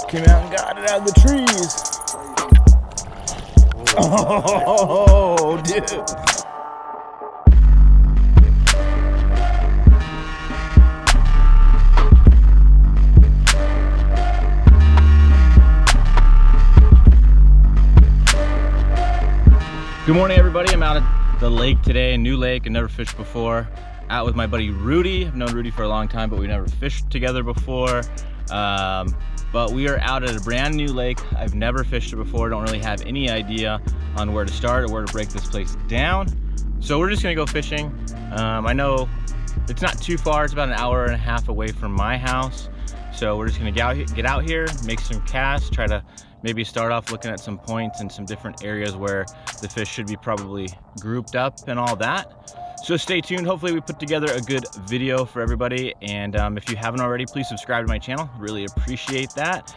Came out and got it out of the trees. Oh, dude. Good morning, everybody. I'm out at the lake today, a new lake. I've never fished before. Out with my buddy Rudy. I've known Rudy for a long time, but we've never fished together before. But we are out at a brand new lake. I've never fished it before. Don't really have any idea on where to start or where to break this place down. So we're just gonna go fishing. I know it's not too far. It's about an hour and a half away from my house. So we're just gonna get out here, make some casts, try to maybe start off looking at some points and some different areas where the fish should be probably grouped up and all that. So stay tuned. Hopefully we put together a good video for everybody. And if you haven't already, please subscribe to my channel. Really appreciate that.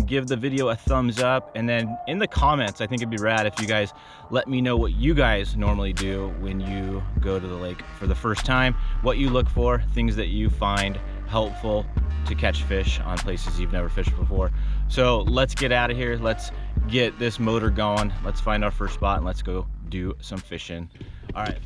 Give the video a thumbs up. And then in the comments, I think it'd be rad if you guys let me know what you guys normally do when you go to the lake for the first time, what you look for, things that you find helpful to catch fish on places you've never fished before. So let's get out of here. Let's get this motor going. Let's find our first spot and let's go do some fishing. All right.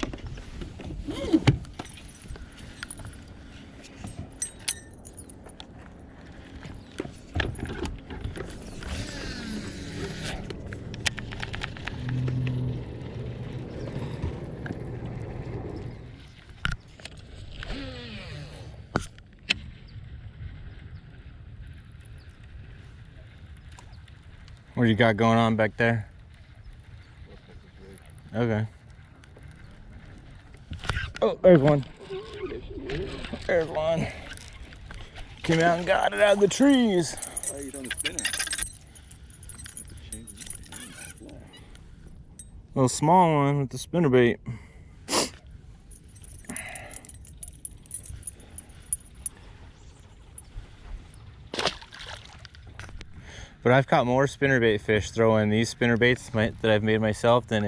What do you got going on back there? Okay. Oh, there's one. There's one. Came out and got it out of the trees. Oh, you're on the spinner. Little small one with the spinnerbait. But I've caught more spinnerbait fish throwing these spinnerbaits that I've made myself than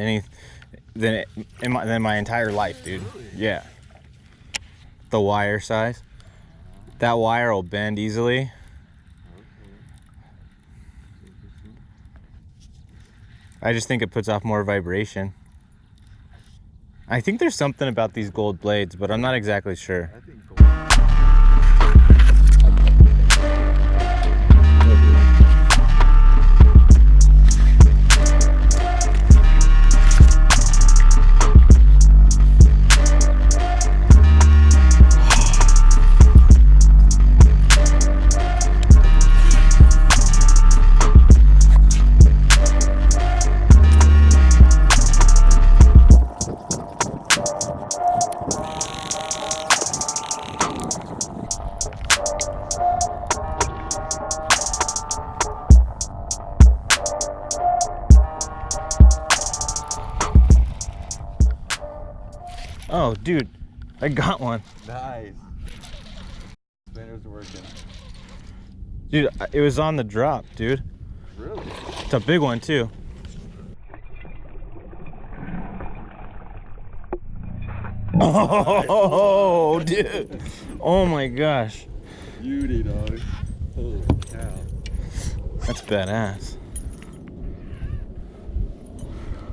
my entire life, dude. Yeah. The wire size. That wire will bend easily. I just think it puts off more vibration. I think there's something about these gold blades, but I'm not exactly sure. Oh, dude, I got one. Nice. Spinner's working. Dude, it was on the drop, dude. Really? It's a big one, too. Oh, dude. Oh, my gosh. Beauty, dog. Holy cow. That's badass.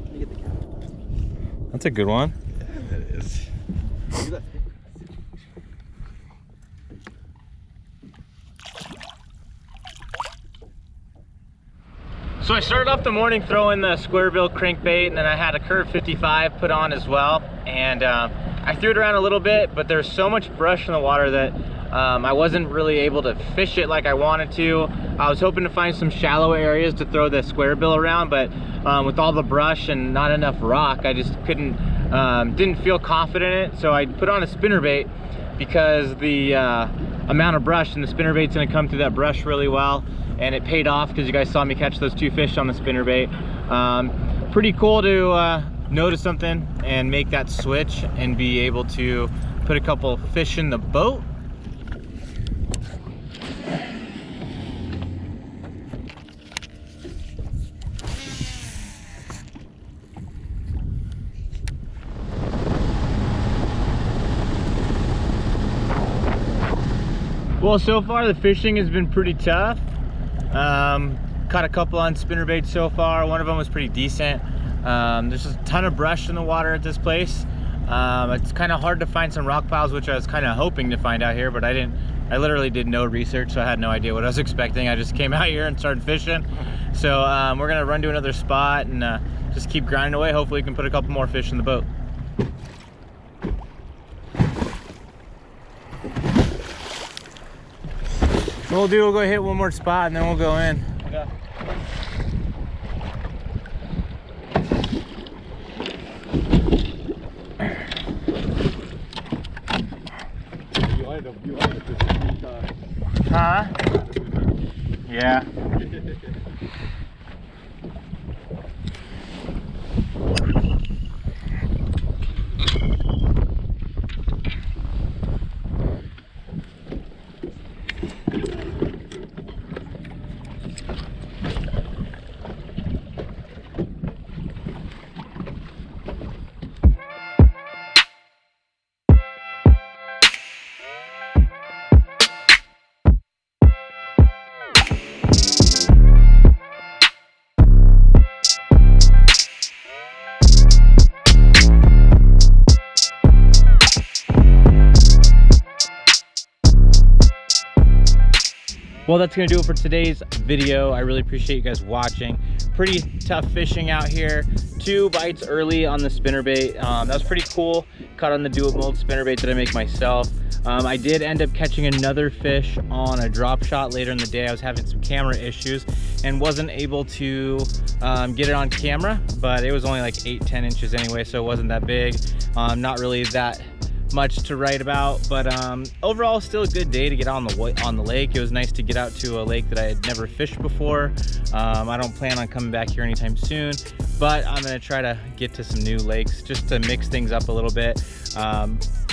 Let me get the camera. That's a good one. That is. So I started off the morning throwing the square bill crankbait, and then I had a curve 55 put on as well. And I threw it around a little bit, but there's so much brush in the water that I wasn't really able to fish it like I wanted to. I was hoping to find some shallow areas to throw the square bill around, but with all the brush and not enough rock, I just didn't feel confident in it. So I put on a spinnerbait because the amount of brush and the spinnerbait's gonna come through that brush really well. And it paid off because you guys saw me catch those two fish on the spinnerbait. Pretty cool to notice something and make that switch and be able to put a couple fish in the boat. Well, so far the fishing has been pretty tough. Caught a couple on spinnerbait so far. One of them was pretty decent. There's a ton of brush in the water at this place. It's kind of hard to find some rock piles, which I was kind of hoping to find out here, but I literally did no research, so I had no idea what I was expecting. I just came out here and started fishing. So we're gonna run to another spot and just keep grinding away. Hopefully we can put a couple more fish in the boat. What we'll do, we'll go hit one more spot and then we'll go in. Okay. You wanted to fish 3 times. Huh? Yeah. Well, that's gonna do it for today's video. I really appreciate you guys watching. Pretty tough fishing out here. 2 bites early on the spinnerbait. That was pretty cool. Caught on the do it mold spinnerbait that I make myself. I did end up catching another fish on a drop shot later in the day. I was having some camera issues and wasn't able to get it on camera, but it was only like 8-10 inches anyway, so it wasn't that big. Not really that much to write about, but overall still a good day to get on the lake. It was nice to get out to a lake that I had never fished before. I don't plan on coming back here anytime soon, but I'm gonna try to get to some new lakes just to mix things up a little bit.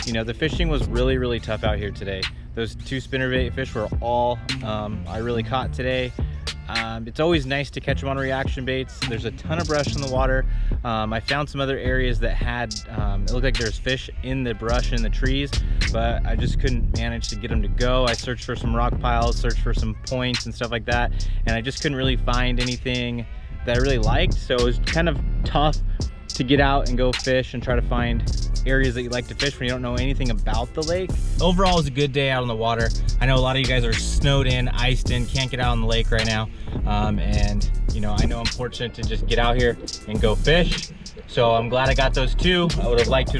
You know, the fishing was really tough out here today. Those 2 spinnerbait fish were all I really caught today. It's always nice to catch them on reaction baits. There's a ton of brush in the water. I found some other areas that had, it looked like there's fish in the brush in the trees, but I just couldn't manage to get them to go. I searched for some rock piles, searched for some points and stuff like that, and I just couldn't really find anything that I really liked. So it was kind of tough to get out and go fish and try to find areas that you like to fish when you don't know anything about the lake. Overall, it was a good day out on the water. I know a lot of you guys are snowed in, iced in, can't get out on the lake right now. And you know, I know I'm fortunate to just get out here and go fish. So I'm glad I got those 2. I would have liked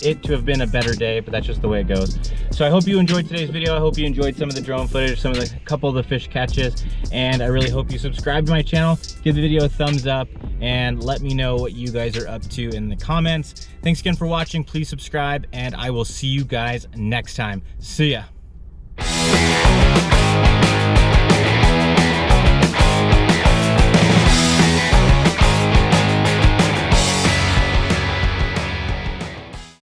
it to have been a better day, but that's just the way it goes. So I hope you enjoyed today's video. I hope you enjoyed some of the drone footage, some of the couple of the fish catches, and I really hope you subscribe to my channel, give the video a thumbs up, and let me know what you guys are up to in the comments. Thanks again for watching. Please subscribe, and I will see you guys next time. See ya.